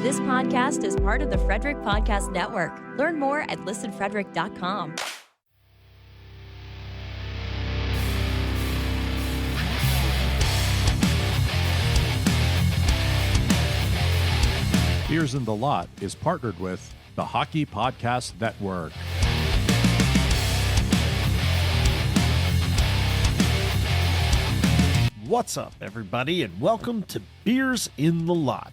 This podcast is part of the Frederick Podcast Network. Learn more at listenfrederick.com. Beers in the Lot is partnered with the Hockey Podcast Network. What's up, everybody, and welcome to Beers in the Lot.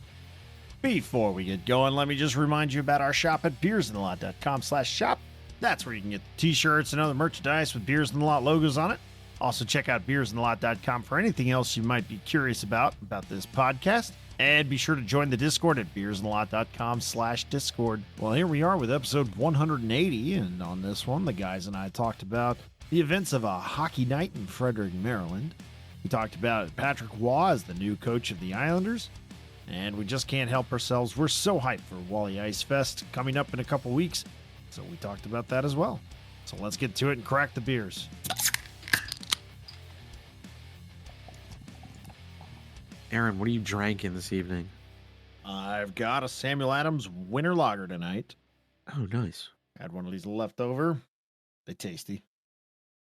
Before we get going, let me just remind you about our shop at beersinthelot.com/shop. That's where you can get the t-shirts and other merchandise with Beers in the Lot logos on it. Also, check out beersinthelot.com for anything else you might be curious about this podcast. And be sure to join the Discord at beersinthelot.com/Discord. Well, here we are with episode 180, and on this one, the guys and I talked about the events of a hockey night in Frederick, Maryland. We talked about Patrick Waugh as the new coach of the Islanders, and we just can't help ourselves. We're so hyped for Wally Ice Fest coming up in a couple weeks, so we talked about that as well. So let's get to it and crack the beers. Aaron, what are you drinking this evening? I've got a Samuel Adams Winter Lager tonight. Oh, nice. Had one of these left over. They tasty.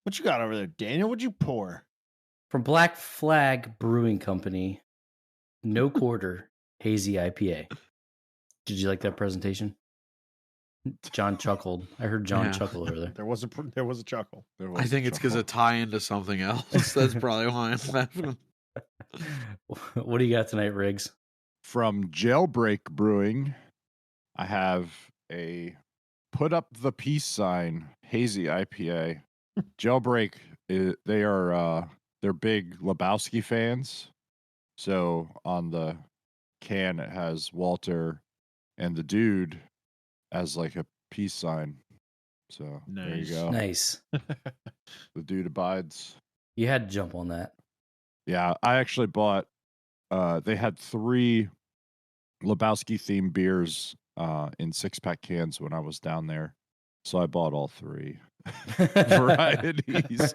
What you got over there, Daniel? What'd you pour? From Black Flag Brewing Company, No Quarter Hazy IPA. Did you like that presentation? John chuckled. I heard John chuckle over there. There was a chuckle. I think it's because it tie into something else. That's probably why I'm laughing. What do you got tonight, Riggs? From Jailbreak Brewing, I have a Put Up the Peace Sign Hazy IPA. Jailbreak, they're big Lebowski fans. So on the can, it has Walter and the dude as like a peace sign. So There you go. Nice. The dude abides. You had to jump on that. Yeah, I actually bought, they had 3 Lebowski themed beers in 6-pack cans when I was down there. So I bought all 3 varieties.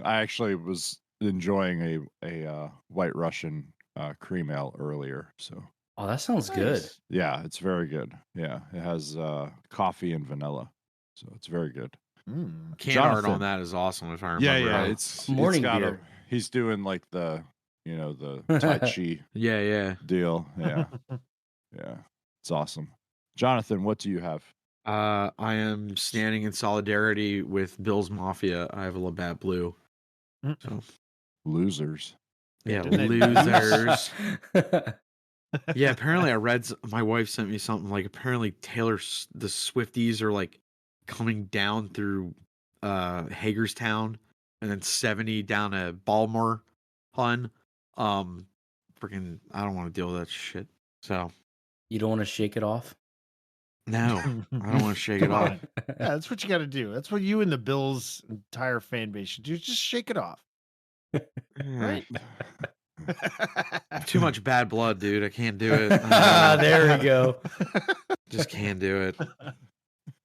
I actually was enjoying a White Russian cream ale earlier. So Oh, that sounds good. yeah, it's very good. Yeah, it has coffee and vanilla. So it's very good. Mm. Can art Jonathan. on that is awesome, if I remember. Yeah, right. it's Morning got beer. he's doing like the Tai Chi Yeah. deal. Yeah. Yeah. It's awesome. Jonathan, what do you have? I am standing in solidarity with Bill's Mafia. I have a Labatt Blue. So, Losers. yeah, Didn't they- losers. Yeah, apparently I read, my wife sent me something like apparently the Swifties are like coming down through Hagerstown and then 70 down to Baltimore, hun. Freaking, I don't want to deal with that shit. So, You don't want to shake it off? no, I don't want to shake it Come off. on. Yeah, that's what you got to do. That's what you and the Bills' entire fan base should do. Just shake it off. Right. Too much bad blood, dude. I can't do it. There we go. Just can't do it.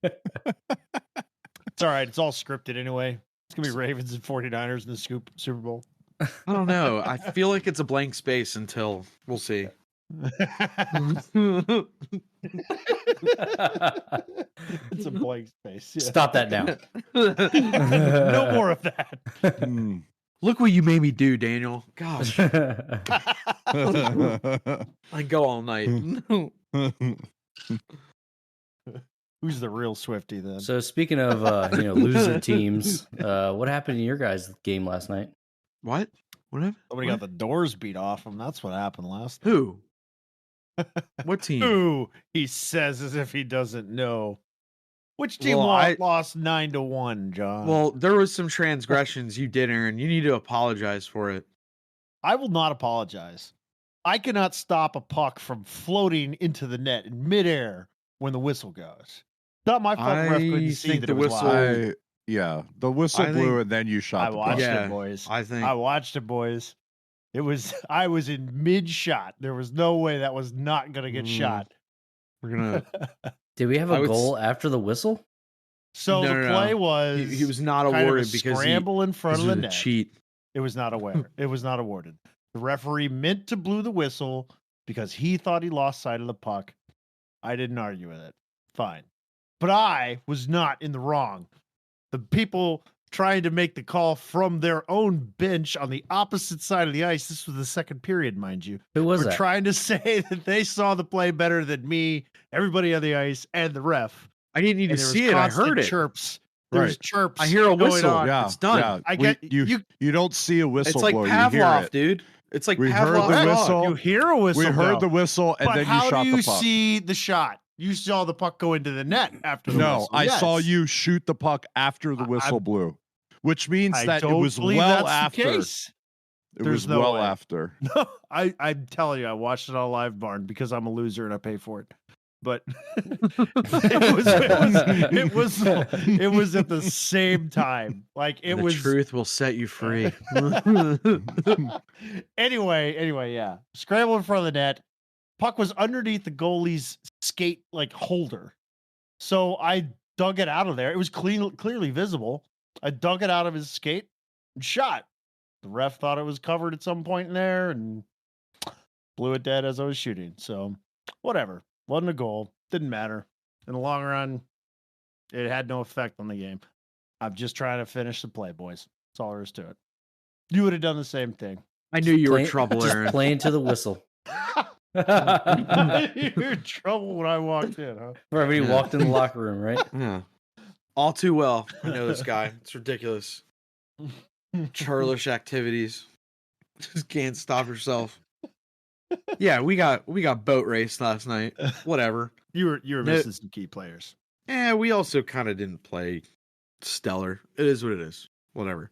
It's all right. It's all scripted anyway. It's going to be Ravens and 49ers in the Super Bowl. I don't know. I feel like it's a blank space until we'll see. It's a blank space. Yeah. Stop that now. No more of that. Hmm. Look what you made me do, Daniel. Gosh, I go all night. Who's the real Swiftie then? So speaking of loser teams, what happened in your guys' game last night? What? What happened? Somebody got the doors beat off him. That's what happened last night. Who? What team? Who? He says as if he doesn't know. Which team Well, lost 9-1, John? Well, there was some transgressions you did, Aaron. You need to apologize for it. I will not apologize. I cannot stop a puck from floating into the net in midair when the whistle goes. Not my fault. The ref couldn't see think that the it was whistle- live. Yeah, the whistle I blew think- and then you shot I the watched puck. Yeah, it, boys. I think I watched it, boys. I was in mid shot. There was no way that was not going to get shot. we're gonna. Did we have I a would goal after the whistle? So No, the no, play no. was He was not kind of a awarded because scramble in front he of the was a net. cheat. It was not aware. It was not awarded. The referee meant to blow the whistle because he thought he lost sight of the puck. I didn't argue with it. Fine. But I was not in the wrong. The people trying to make the call from their own bench on the opposite side of the ice, this was the second period, mind you, Who was were that? trying to say that they saw the play better than me, everybody on the ice, and the ref. I didn't need And to there was see it. I constant heard it. chirps. There was Right. chirps. I hear a going whistle. on. Yeah, It's done. Yeah. I get you don't see a whistle It's like blow. You hear Pavlov, it. dude. It's like We heard Pavlov's the dog. whistle. You hear a whistle. We heard go. the whistle, and But then how you shot do you the puck. see the shot? You saw the puck go into the net after the No, whistle. I saw Yes. you shoot the puck after the whistle blew, which means I that it don't was believe well that's after. the case. It There's was no well way. after. No, I'm telling you, I watched it on Live Barn because I'm a loser and I pay for it. But it was at the same time. Like it the was truth will set you free. anyway, yeah. Scramble in front of the net. Puck was underneath the goalie's skate like holder. So I dug it out of there. It was clearly visible. I dug it out of his skate and shot. The ref thought it was covered at some point in there and blew it dead as I was shooting. So whatever. Wasn't a goal. Didn't matter. In the long run, it had no effect on the game. I'm just trying to finish the play, boys. That's all there is to it. You would have done the same thing. I knew you were Play- trouble, Just Aaron. playing to the whistle. You're in trouble when I walked in, huh? Wherever you Yeah. walked in the locker room, right? Yeah. All too well. I know this guy. It's ridiculous. Churlish activities. Just can't stop yourself. Yeah, we got boat race last night. Whatever. You were No- missing some key players. Yeah, we also kind of didn't play stellar. It is what it is. Whatever.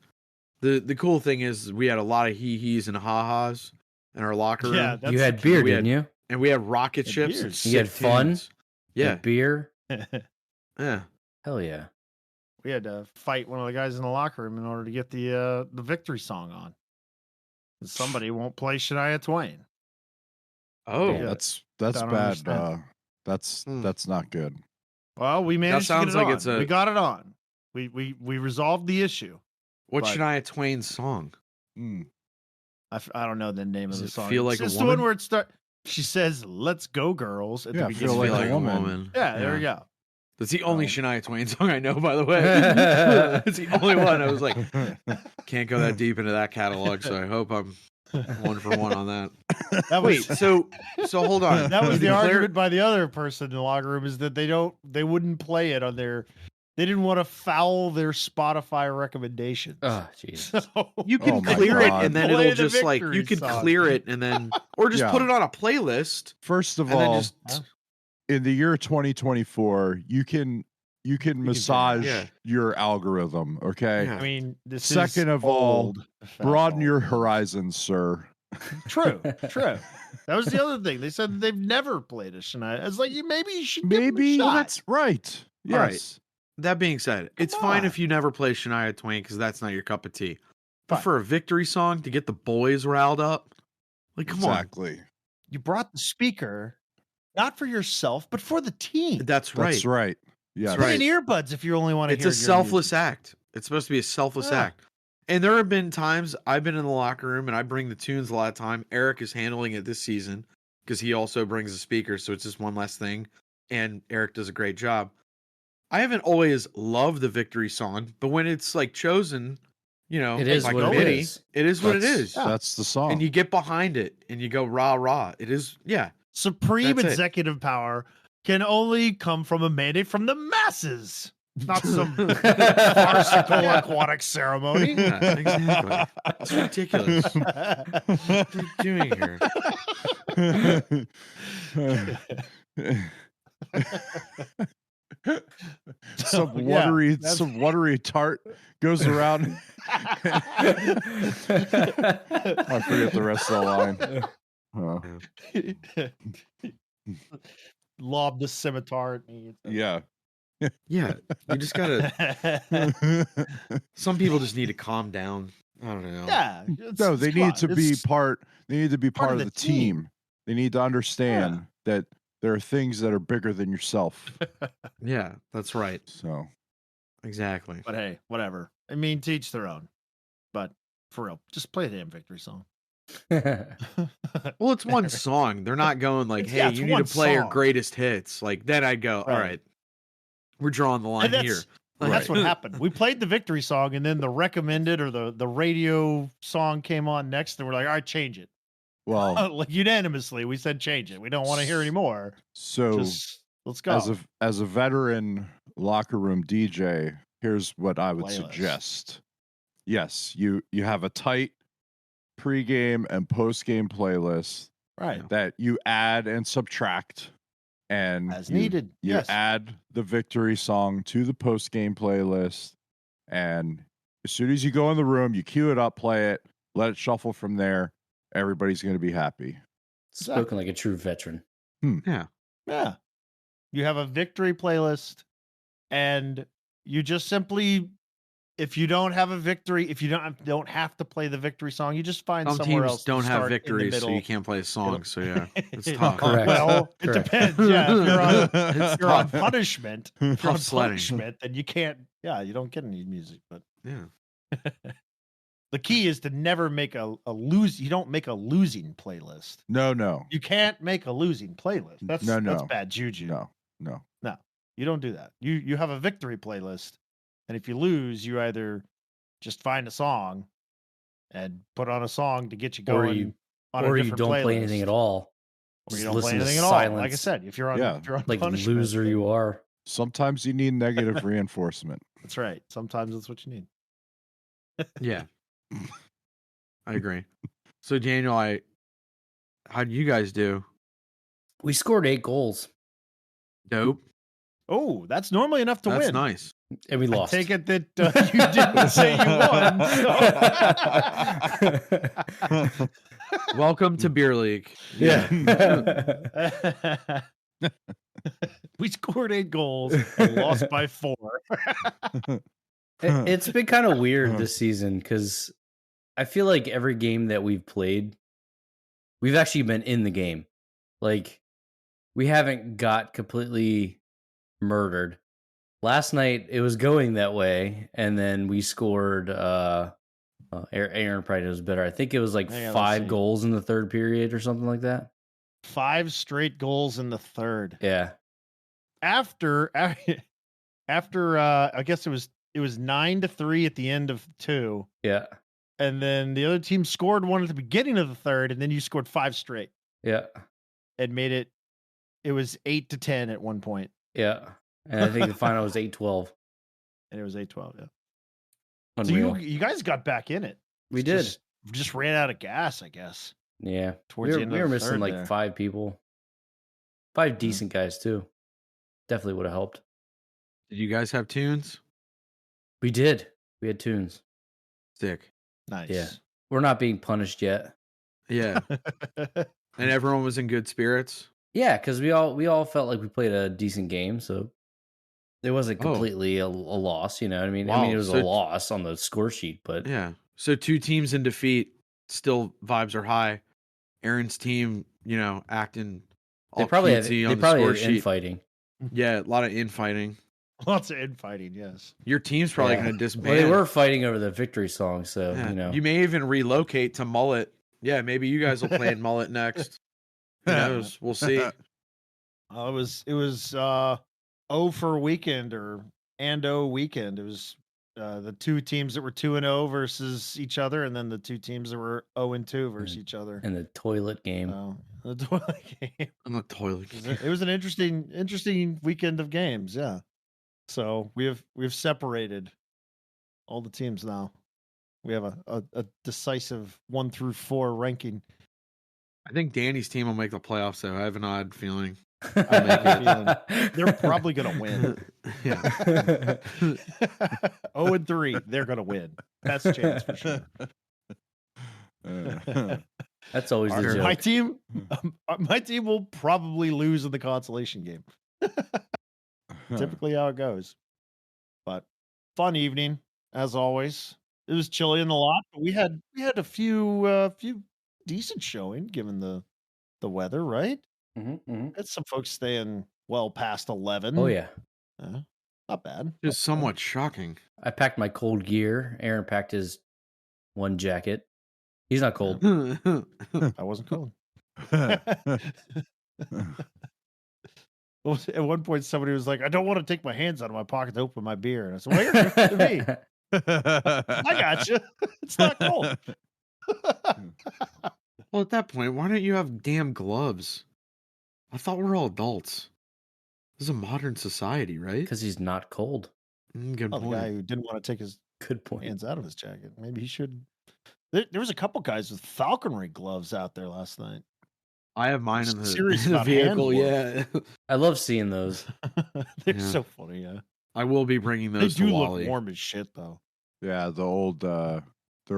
The cool thing is we had a lot of hee-hees and ha-has in our locker room. Yeah, that's You had the beer, we had- didn't you? And we had rocket And ships and beers. You had sick fun? tunes. You Yeah. had beer. Yeah. Hell yeah. We had to fight one of the guys in the locker room in order to get the victory song on. And somebody won't play Shania Twain. Oh. Yeah. That's I don't bad. understand. That's not good. Well, we managed to sounds get it like on. it's a- We got it on. We resolved the issue. What's But- Shania Twain's song? Mm. I don't know the name Does of the it song. feel It's like a just the one woman? where it starts. She says, "Let's go, girls." At Yeah, the feel beginning. like a woman. Yeah, there we go. That's the only Oh. Shania Twain song I know, by the way. It's the only one. I was like, can't go that deep into that catalog, so I hope I'm 1 for 1 on that. That Wait, was so hold on. that was To the be clear- argument by the other person in the locker room is that they wouldn't play it on their. They didn't want to foul their Spotify recommendations. Oh, jeez. So You can Oh my clear it God. and then Play it'll the just like victory you could song. clear it and then or just Yeah. put it on a playlist First of and then all, just in the year 2024, you can massage yeah. your algorithm. Okay. Yeah. I mean, this Second is of all, old. Broaden your Fast horizons, sir. True. That was the other thing. They said they've never played a Shania. It's like maybe you should give 'em a Maybe shot. that's right. All right. Yes. that being said, it's Come fine on. if you never play Shania Twain because that's not your cup of tea. But Fine. for a victory song to get the boys riled up, like come on. Exactly. You brought the speaker not for yourself, but for the team. That's right. That's right. Yes. Put in earbuds if you only want to It's hear a your selfless music. act. It's supposed to be a selfless Yeah. act. And there have been times I've been in the locker room and I bring the tunes a lot of time. Eric is handling it this season because he also brings a speaker, so it's just one less thing. And Eric does a great job. I haven't always loved the victory song, but when it's like chosen, you know, It is by what it committee, is. it is what it That's- is. That's the song. And you get behind it and you go rah rah. It is, yeah. Supreme That's it. executive power can only come from a mandate from the masses, not some farcical aquatic ceremony. Yeah, exactly. It's ridiculous. What are you doing here? some yeah, watery, that's- some watery tart goes around. I forget the rest of the line. Oh, Lob the scimitar at me. yeah. Yeah, you just gotta. Some people just need to calm down. I don't know. Yeah. No, they need to be part. They need to be part of the team. team. They need to understand that there are things that are bigger than yourself. Yeah, that's right. So Exactly. But hey, whatever. I mean, to each their own. But for real, just play the damn victory song. Well, it's one song. They're not going like, "Hey, it's you need to one play your song. greatest hits." Like then I'd go, "All Right. right, we're drawing the line And here." that's what happened. We played the victory song, and then the recommended or the radio song came on next, and we're like, all right, change it. Well, Like unanimously, we said change it. We don't want to hear anymore. so Just let's go. as a veteran locker room DJ, here's what I would Playlist. suggest. Yes, you have a tight pregame and postgame playlist Right. that you add and subtract, and As you, needed. You Yes. add the victory song to the postgame playlist, and as soon as you go in the room, you cue it up, play it, let it shuffle from there. Everybody's going to be happy. Spoken like a true veteran. Yeah. Yeah. You have a victory playlist, and you just simply, if you don't have a victory, if you don't have to play the victory song, you just find Some somewhere teams else. don't to have start in the victories, so middle. you can't play a song. It'll- So yeah, it's tough. Correct. Well, it Correct. depends. Yeah, if you're on, It's if you're on tough. punishment, if you're Tough on sledding. punishment, then you can't. Yeah, you don't get any music. But Yeah. the key is to never make a lose. You don't make a losing playlist. No, You can't make a losing playlist. That's No. that's bad juju. no. You don't do that. You have a victory playlist, and if you lose, you either just find a song and put on a song to get you Or going you- on a Or you different don't playlist. play anything at all. Or you Just don't play listen to anything at all. Like I silence. said, if you're on, Yeah. if you're on Like punishment, loser then- you are. Sometimes you need negative reinforcement. That's right. Sometimes that's what you need. Yeah. I agree. So Daniel, how'd you guys do? We scored 8 goals Dope. Oh, that's normally enough to That's win. nice. and we I lost. take it that you didn't say you won. Welcome to Beer League. Yeah. So. We scored 8 goals and lost by 4. It's been kind of weird this season because I feel like every game that we've played, we've actually been in the game. Like, we haven't got completely murdered. Last night, it was going that way, and then we scored. Aaron probably knows better. I think it was like Hang on, let's 5 see. goals in the third period or something like that. 5 straight goals in the third. Yeah. After I guess it was 9-3 at the end of 2, Yeah. and then the other team scored one at the beginning of the third, and then you scored 5 straight Yeah. and made it. It was 8-10 at one point, Yeah. And I think the final was 8-12. and it was 8-12. Yeah. Unreal. So you guys got back in it. We did. Just ran out of gas, I guess. Yeah. Towards the end we of were the missing third like there. 5 people. 5 decent guys too. Definitely would have helped. Did you guys have tunes? We did. We had tunes. Sick. Nice. Yeah. We're not being punished yet. Yeah. And everyone was in good spirits. Yeah, because we all felt like we played a decent game, so it wasn't completely a loss. You know what I mean? I mean, Wow, it was so- a loss on the score sheet, but Yeah. So 2 teams in defeat, still vibes are high. Aaron's team, acting all they probably had cutesy on the score score sheet. infighting. Yeah, a lot of infighting. Lots of infighting. Yes. Your team's probably Yeah. going to disband. Well, they were fighting over the victory song, so Yeah. You may even relocate to Mullet. Yeah, maybe you guys will play in Mullet next. Who knows? We'll see. It was 0 for weekend and O weekend. It was the 2 teams that were 2-0 versus each other, and then the 2 teams that were 0-2 versus each other. and the toilet game. The toilet game. On the toilet. It was an interesting weekend of games. Yeah. So we've separated all the teams now. We have a decisive 1 through 4 ranking. I think Danny's team will make the playoffs, though. I have an odd feeling. They're probably gonna win. Yeah. 0-3, they're gonna win. Best chance for sure. That's always the My joke. team, my team will probably lose in the consolation game. Typically how it goes. But fun evening as always. It was chilly in the lot, but we had a few decent showing given the weather, right? Mhm, mhm. Had some folks staying well past 11. Oh yeah, Not bad. Just somewhat shocking. I packed my cold gear. Aaron packed his one jacket. He's not cold. I wasn't cold. Well, at one point, somebody was like, "I don't want to take my hands out of my pocket to open my beer," and I said, "Well, you're good to me. I got you. It's not cold." Well, at that point, why don't you have damn gloves? I thought we're all adults. This is a modern society, right? Because he's not cold. Good Oh, the point. guy who didn't want to take his Good point. hands out of his jacket. Maybe he should. There was a couple guys with falconry gloves out there last night. I have mine in Serious the about hand vehicle. work. Yeah, I love seeing those. They're Yeah. so funny. Yeah, I will be bringing they those do to look Wally. warm as shit, though. Yeah, their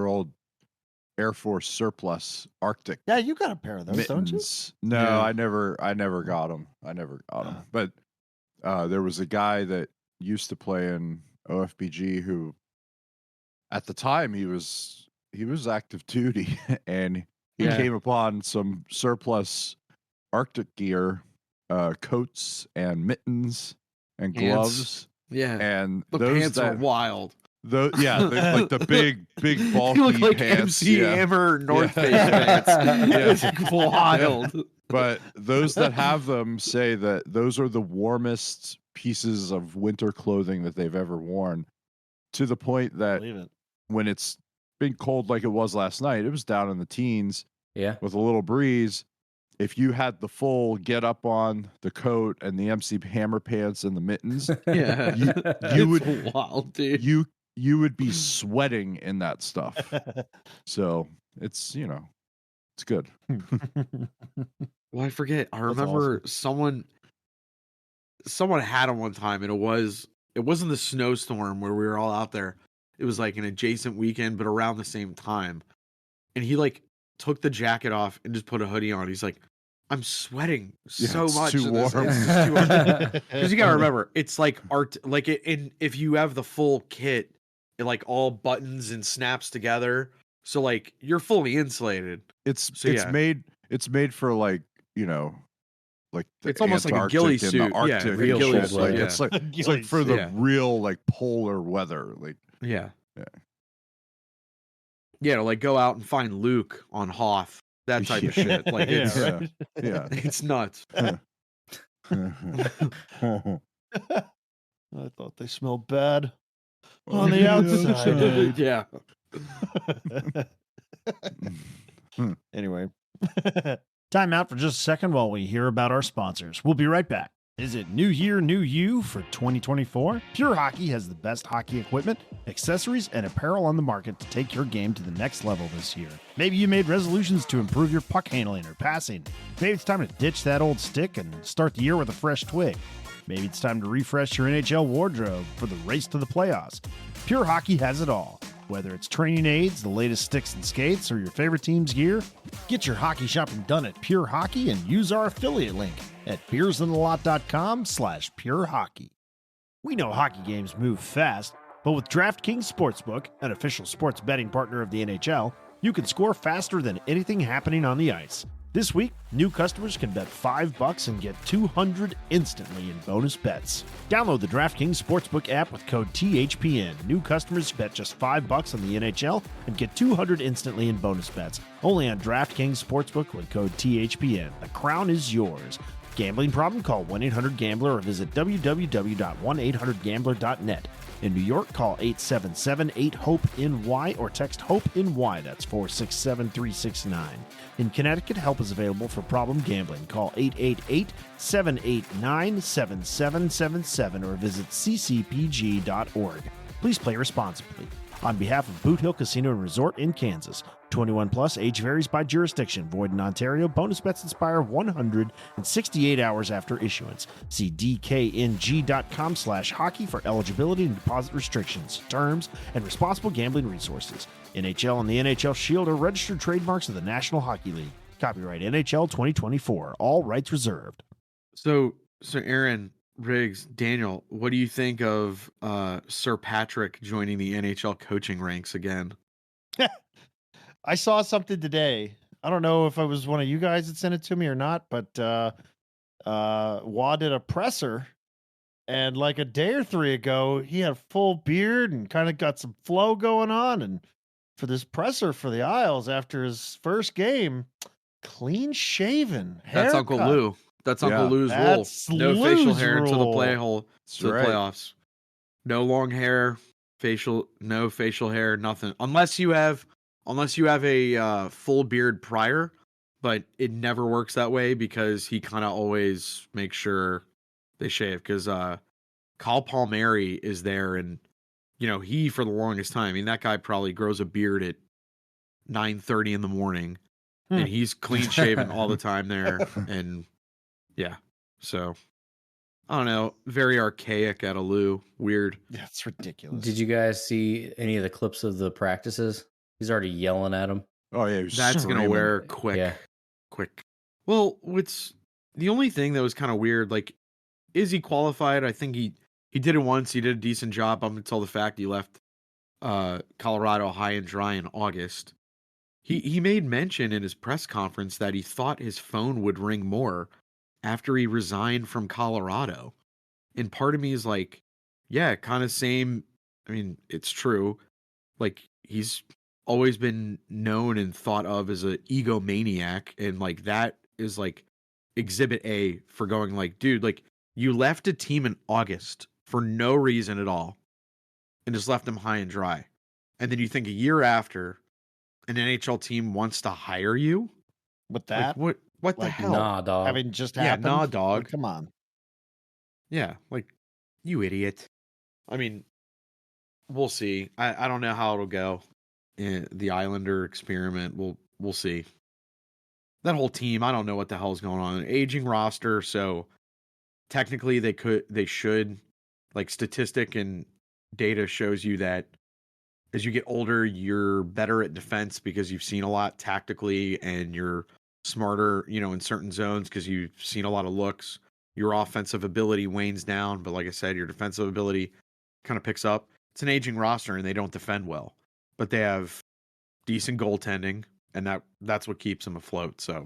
old Air Force surplus Arctic Yeah, you got a pair of those, don't you? mittens. No, Yeah. I never got them. I never got them. But there was a guy that used to play in OFBG who, at the time, he was active duty, and he Yeah. came upon some surplus Arctic gear, coats and mittens and Pants. gloves, Yeah, and the those pants are wild. those like the big bulky You look like pants. MC yeah. Hammer North Yeah. Face pants. Yeah. It's like wild. But those that have them say that those are the warmest pieces of winter clothing that they've ever worn, to the point that Believe it. when it's been cold like it was last night, it was down in the teens Yeah. with a little breeze. If you had the full get up on, the coat and the MC Hammer pants and the mittens, Yeah, you it's would wild, dude. you would be sweating in that stuff. So it's it's good. Well, I forget. I That's remember someone had them one time, and it wasn't the snowstorm where we were all out there. It was like an adjacent weekend, but around the same time. And he like took the jacket off and just put a hoodie on. He's like, "I'm sweating Yeah, so it's much. too in this. warm." It's just too warm." Because you gotta remember, it's like art. Like if you have the full kit, it like all buttons and snaps together, so like you're fully insulated. It's So, yeah. made for like like the It's almost like a ghillie Antarctic and suit. the Yeah, Arctic and real shit. cold Like weather. it's like Ghillie for the Yeah. real like polar weather. Like Yeah. Yeah. Yeah, to like go out and find Luke on Hoth, that type of shit. Like Yeah, it's right. yeah. it's nuts. I thought they smelled bad on the outside. Yeah. Anyway, time out for just a second while we hear about our sponsors. We'll be right back. Is it new year, new you for 2024? Pure Hockey has the best hockey equipment, accessories, and apparel on the market to take your game to the next level this year. Maybe you made resolutions to improve your puck handling or passing. Maybe it's time to ditch that old stick and start the year with a fresh twig. Maybe it's time to refresh your NHL wardrobe for the race to the playoffs. Pure Hockey has it all. Whether it's training aids, the latest sticks and skates, or your favorite team's gear, get your hockey shopping done at Pure Hockey and use our affiliate link at beersintheLot.com/Pure Hockey. We know hockey games move fast, but with DraftKings Sportsbook, an official sports betting partner of the NHL, you can score faster than anything happening on the ice. This week, new customers can bet $5 and get $200 instantly in bonus bets. Download the DraftKings Sportsbook app with code THPN. New customers bet just $5 on the NHL and get $200 instantly in bonus bets. Only on DraftKings Sportsbook with code THPN. The crown is yours. Gambling problem? Call 1-800-GAMBLER or visit www.1800gambler.net. In New York, call 877-8-HOPE-NY or text HOPE-NY. That's 467-369. In Connecticut, help is available for problem gambling. Call 888-789-7777 or visit ccpg.org. Please play responsibly. On behalf of Boot Hill Casino and Resort in Kansas, 21 plus, age varies by jurisdiction, void in Ontario. Bonus bets expire 168 hours after issuance. See dkng.com/hockey for eligibility and deposit restrictions, terms, and responsible gambling resources. NHL and the NHL Shield are registered trademarks of the National Hockey League. Copyright NHL 2024. All rights reserved. So Aaron, Riggs, Daniel, what do you think of Sir Patrick joining the NHL coaching ranks again? I saw something today. I don't know if it was one of you guys that sent it to me or not, but Wah did a presser, and like a day or three ago, he had a full beard and kind of got some flow going on, and for this presser for the Isles after his first game. Clean shaven. That's Uncle haircut. Lou. That's Uncle Yeah. Lou's That's rule. No facial Lou's hair into the rule. That's to the right. playoffs. No long hair, no facial hair, nothing. Unless you have a full beard prior, but it never works that way because he kind of always makes sure they shave. Because Kyle Palmieri is there, and he for the longest time. I mean, that guy probably grows a beard at 9:30 in the morning, and he's clean shaven all the time there. And yeah, so I don't know, very archaic at a Lou. Weird. That's ridiculous. Did you guys see any of the clips of the practices? He's already yelling at him. Oh yeah, he was That's gonna screaming. wear quick. Yeah. Quick. Well, what's the only thing that was kind of weird? Like, is he qualified? I think he did it once. He did a decent job up until the fact he left Colorado high and dry in August. He made mention in his press conference that he thought his phone would ring more after he resigned from Colorado. And part of me is like, yeah, kind of same. I mean, it's true. Like, he's always been known and thought of as an egomaniac. And like, that is like exhibit A for going like, dude, like, you left a team in August for no reason at all and just left them high and dry. And then you think a year after an NHL team wants to hire you? with that? Like, what the Like, hell? Nah, dog. Having just Yeah, happened? nah, dog. Like, come on. Yeah, like, you idiot. I mean, we'll see. I don't know how it'll go. The Islander experiment, we'll see. That whole team, I don't know what the hell's going on. Aging roster, so technically they should, like, statistic and data shows you that as you get older, you're better at defense because you've seen a lot tactically, and you're smarter, in certain zones because you've seen a lot of looks. Your offensive ability wanes down, but like I said, your defensive ability kind of picks up. It's an aging roster, and they don't defend well, but they have decent goaltending, and that's what keeps them afloat. So,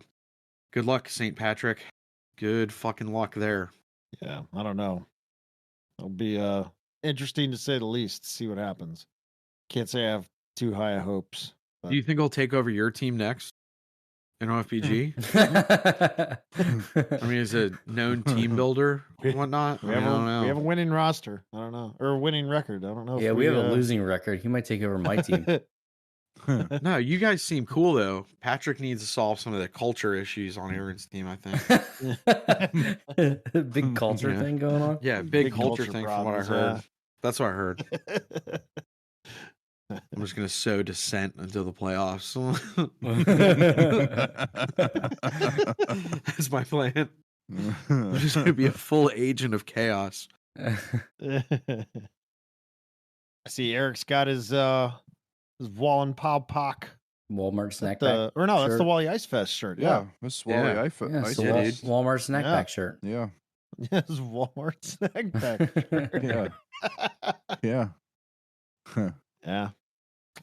good luck, St. Patrick. Good fucking luck there. Yeah, I don't know. It'll be interesting to say the least. See what happens. Can't say I have too high of hopes. Do you think I'll take over your team next in OFPG? I mean, as a known team builder and whatnot, We I have, don't know. we have a winning roster. I don't know. Or a winning record. I don't know. Yeah, we have a losing record. He might take over my team. No, you guys seem cool though. Patrick needs to solve some of the culture issues on Aaron's team, I think. Big culture Yeah. thing going on. Yeah, big culture culture thing from what I problems, heard. yeah. That's what I heard. I'm just gonna sow dissent until the playoffs. That's my plan. I'm just gonna be a full agent of chaos. I see Eric's got his Wallen Pow Pock. Walmart snack That's pack. the shirt. Wally Ice Fest shirt. yeah, Miss Wally Yeah. Ice. Yeah, it's Ice a Yeah, Fest. dude. Walmart snack Yeah. pack shirt. Yeah, Yes, Walmart snack pack shirt. yeah, yeah. Yeah.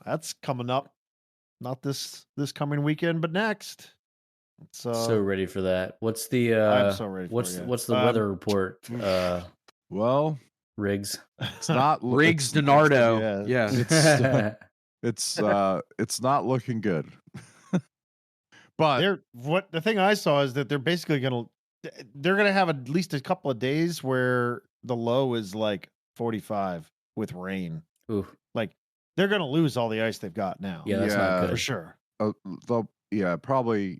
That's coming up. Not this coming weekend, but next. It's, So ready for that. What's the I'm so ready for what's it, yeah. what's the weather report? Well, Riggs. it's not Riggs it's- DiNardo. yeah. It's it's not looking good. But the thing I saw is that they're basically gonna have at least a couple of days where the low is like 45 with rain. Ooh, Like they're gonna lose all the ice they've got now. yeah, that's Yeah. not for good. sure. they'll probably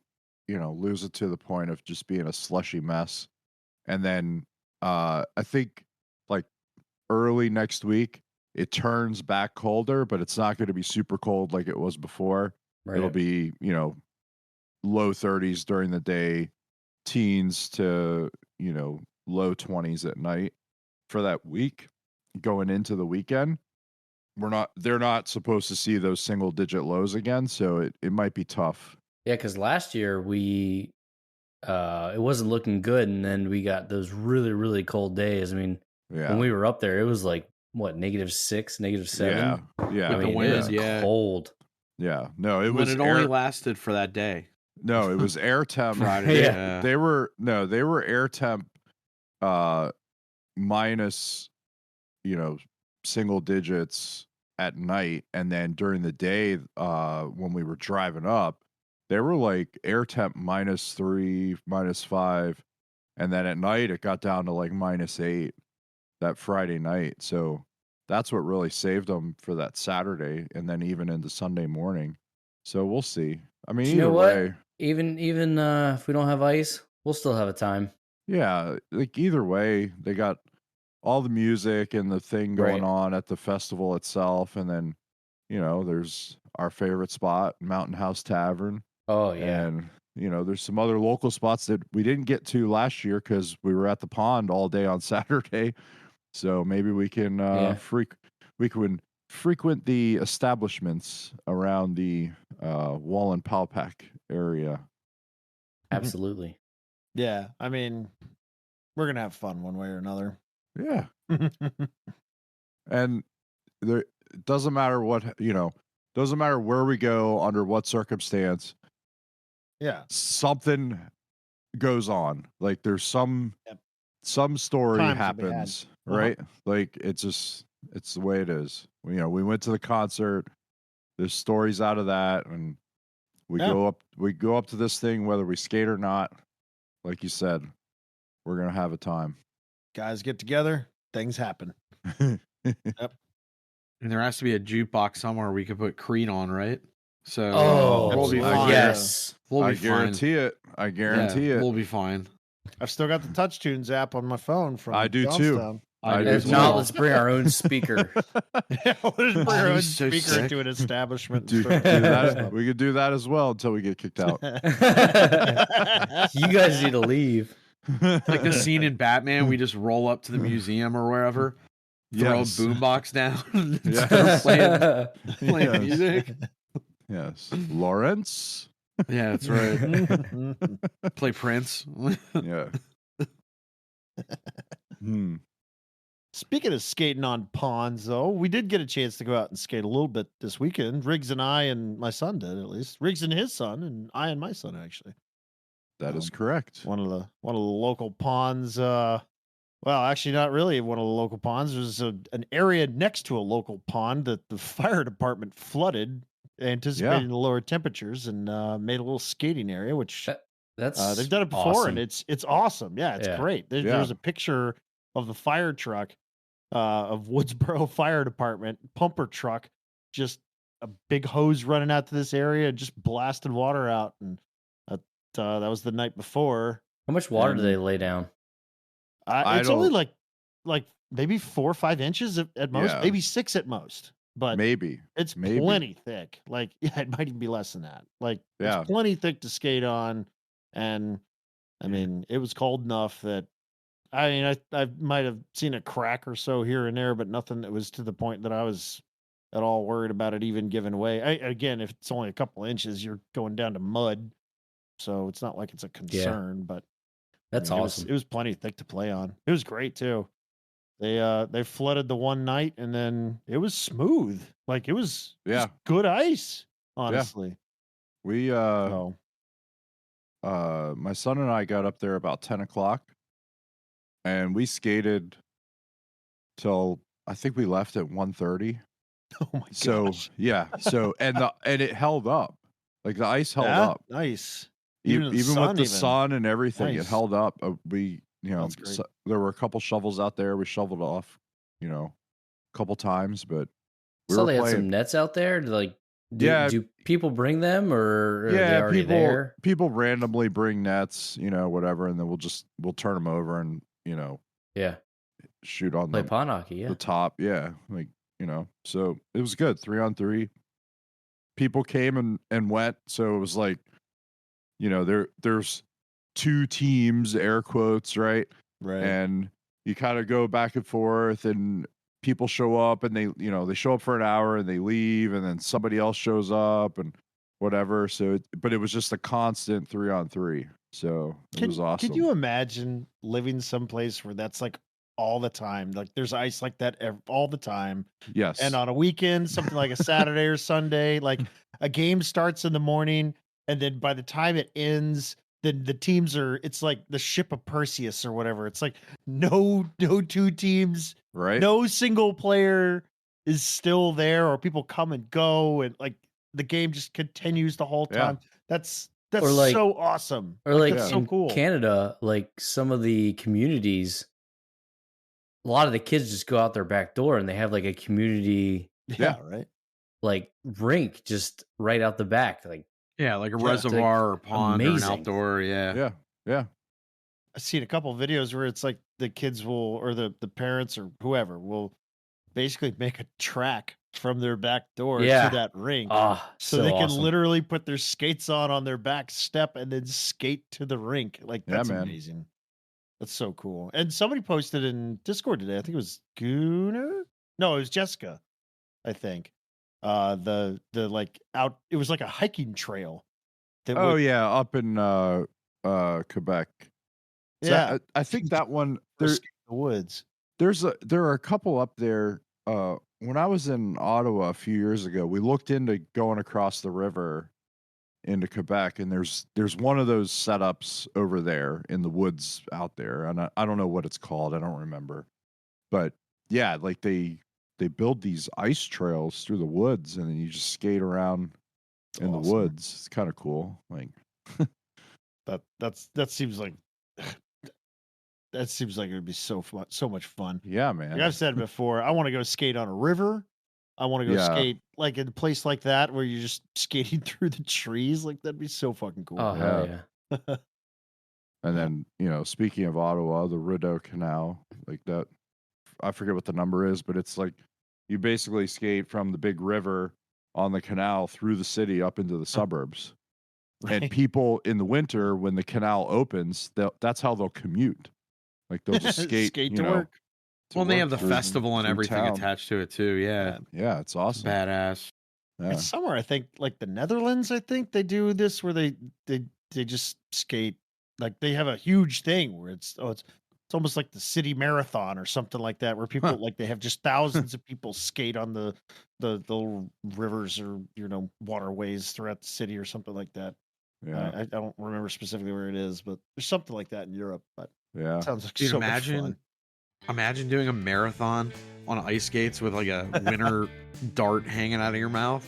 lose it to the point of just being a slushy mess, and then I think like early next week it turns back colder, but it's not going to be super cold like it was before. Right. It'll be low 30s during the day, teens to low 20s at night for that week going into the weekend. They're not supposed to see those single digit lows again, so it might be tough. Yeah, because last year we it wasn't looking good, and then we got those really, really cold days. I mean, Yeah. when we were up there, it was like what, -6, -7. Yeah. I mean, wind, it was yeah. cold. Yeah. No, it When was it only lasted for that day. no, it was air temp. Friday. Yeah. They were air temp minus single digits at night, and then during the day, when we were driving up, they were like air temp -3, -5, and then at night it got down to like -8 that Friday night. So that's what really saved them for that Saturday, and then even into Sunday morning. So we'll see. I mean, You know either what? way, Even if we don't have ice, we'll still have a time. yeah, like either way, they got all the music and the thing going Right. on at the festival itself, and then there's our favorite spot, Mountain House Tavern, Oh yeah. and there's some other local spots that we didn't get to last year because we were at the pond all day on Saturday. So maybe we can Yeah. frequent the establishments around the Wallenpaupack area. Absolutely. Yeah, I mean, we're gonna have fun one way or another. Yeah, and there it doesn't matter doesn't matter where we go, under what circumstance, Yeah, something goes on. Like there's some Yep. some story Times to be had. happens, right? Like it's the way it is. We went to the concert. There's stories out of that, and we Yeah. go up to this thing whether we skate or not. Like you said, we're gonna have a time. guys get together, things happen. And there has to be a jukebox somewhere we could put Creed on, right? So Oh, we'll be absolutely. fine. yes. We'll be I guarantee it. I fine. guarantee Yeah, it. We'll be fine. I've still got the Touch Tunes app on my phone from I do too. Johnstown. I do If too. not, let's bring our own speaker. Yeah, we'll just bring our Oh, own he's so speaker sick. into an establishment. Do that. We could do that as well until we get kicked out. You guys need to leave. Like the scene in Batman, we just roll up to the museum or wherever, throw Yes. a boombox down, and Yes. start playing Yes. music. Yes, Lawrence. Yeah, that's right. Play Prince. Yeah. Hmm. Speaking of skating on ponds, though, we did get a chance to go out and skate a little bit this weekend. Riggs and I and my son did, at least. Riggs and his son, and I and my son, actually. That is correct. One of the local ponds. Well, actually, not really one of the local ponds. There's an area next to a local pond that the fire department flooded, anticipating the lower temperatures, and made a little skating area, which That's they've done it before, awesome. and it's awesome. Yeah, it's Yeah. great. Yeah. There's a picture of the fire truck of Woodsboro Fire Department pumper truck, just a big hose running out to this area and just blasted water out. And that was the night before. How much water do And- they lay down? It's only don't- like maybe 4 or 5 inches at most, Yeah. maybe 6 at most. But Maybe. it's maybe. plenty thick. Like, yeah, it might even be less than that. Like, Yeah. it's plenty thick to skate on. And I mean, it was cold enough that I might have seen a crack or so here and there, but nothing that was to the point that I was at all worried about it even giving way. Again, if it's only a couple inches, you're going down to mud. So it's not like it's a concern, but That's I mean, awesome. It was plenty thick to play on. It was great too. They flooded the one night and then it was smooth. Like it was Yeah. just good ice, honestly. We So my son and I got up there about 10 o'clock, and we skated till I think we left at 1:30. oh my So gosh. yeah, so and it held up, like the ice held Yeah, up, nice. even in the with sun the even. sun and everything. It Nice. held up. We That's great. there were a couple shovels out there. We shoveled off, a couple times, but we So were they had playing. some nets out there. Yeah. Do people bring them, or are they Yeah, already there? people randomly bring nets, whatever, and then we'll turn them over and Yeah, shoot on play the pond hockey. Yeah, the top. Yeah, like so it was good. 3-on-3. People came and went, so it was like, there's 2 teams, air quotes, right? Right. And you kind of go back and forth, and people show up, and they show up for an hour and they leave, and then somebody else shows up and whatever. So but it was just a constant 3-on-3. So it was awesome. Could you imagine living someplace where that's like all the time? Like there's ice like that all the time. Yes. And on a weekend, something like a Saturday or Sunday, like a game starts in the morning, and then by the time it ends, then the teams it's like the ship of Perseus or whatever. It's like no 2 teams, right? no single player is still there, or people come and go, and like the game just continues the whole Yeah. time. That's Or, like- so awesome. Or like that's in so cool. Canada, like some of the communities, a lot of the kids just go out their back door and they have like a community Yeah, right. like rink just right out the back. Like Yeah, like a Yeah. reservoir or pond or an Amazing. outdoor. Yeah. Yeah. Yeah. I've seen a couple of videos where it's like the kids will, or the parents or whoever will basically make a track from their back door Yeah. to that rink. ah, So so they can awesome. literally put their skates on their back step and then skate to the rink. Like Yeah, that's man. amazing. That's so cool. And somebody posted in Discord today. I think it was Gooner. No, it was Jessica. I think. The like out. It was like a hiking trail. That Oh would- yeah, up in Quebec. So yeah. I think that one for there skate in the woods. there are a couple up there. When I was in Ottawa a few years ago, we looked into going across the river into Quebec, and there's one of those setups over there in the woods out there, and I don't know what it's called. I don't remember, but yeah, like they build these ice trails through the woods, and then you just skate around in the Awesome. woods. It's kind of cool. Like That seems like that seems like it would be so fun, so much fun. yeah, man. Like I've said before, I want to go skate on a river. I want to go Yeah. skate like in a place like that where you're just skating through the trees. Like that'd be so fucking cool. Oh, hell yeah. And then, speaking of Ottawa, the Rideau Canal, like that, I forget what the number is, but it's like you basically skate from the big river on the canal through the city up into the suburbs. Right. And people in the winter, when the canal opens, that's how they'll commute. Like they'll just skate, to work. Well, they work have the through- festival and through everything town. attached to it too. Yeah. Yeah, it's awesome. Badass. Yeah. It's somewhere I think like the Netherlands. I think they do this where they just skate. Like they have a huge thing where it's almost like the city marathon or something like that, where people like they have just thousands of people skate on the little rivers or waterways throughout the city or something like that. Yeah. I don't remember specifically where it is, but there's something like that in Europe. But Yeah. it sounds like Dude, so imagine much imagine doing a marathon on ice skates with like a winter dart hanging out of your mouth.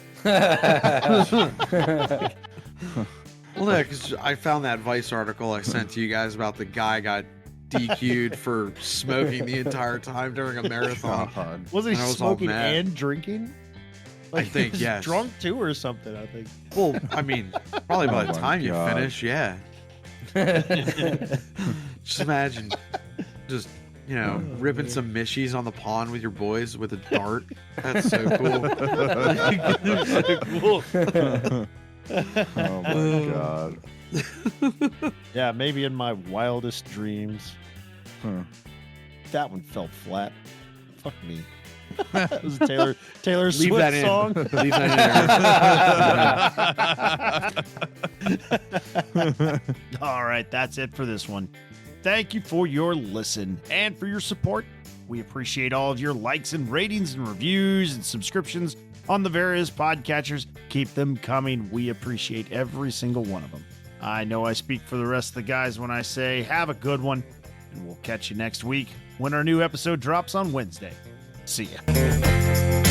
Well, no, because I found that Vice article I sent to you guys about the guy got DQ'd for smoking the entire time during a marathon. God. fun. Wasn't he I was all smoking mad. and drinking? I think, he was yes. drunk too or something. I think. Well, I mean, probably by Oh the my time you God. finish, yeah. Just imagine, just ripping some mishies on the pond with your boys with a dart. That's so cool. Oh my God. Yeah, maybe in my wildest dreams. Huh. That one fell flat. Fuck me. It was a Taylor Leave Swift that in. song. Leave that in. All right, that's it for this one. Thank you for your listen and for your support. We appreciate all of your likes and ratings and reviews and subscriptions on the various podcatchers. Keep them coming. We appreciate every single one of them. I know I speak for the rest of the guys when I say have a good one, and we'll catch you next week when our new episode drops on Wednesday. See ya.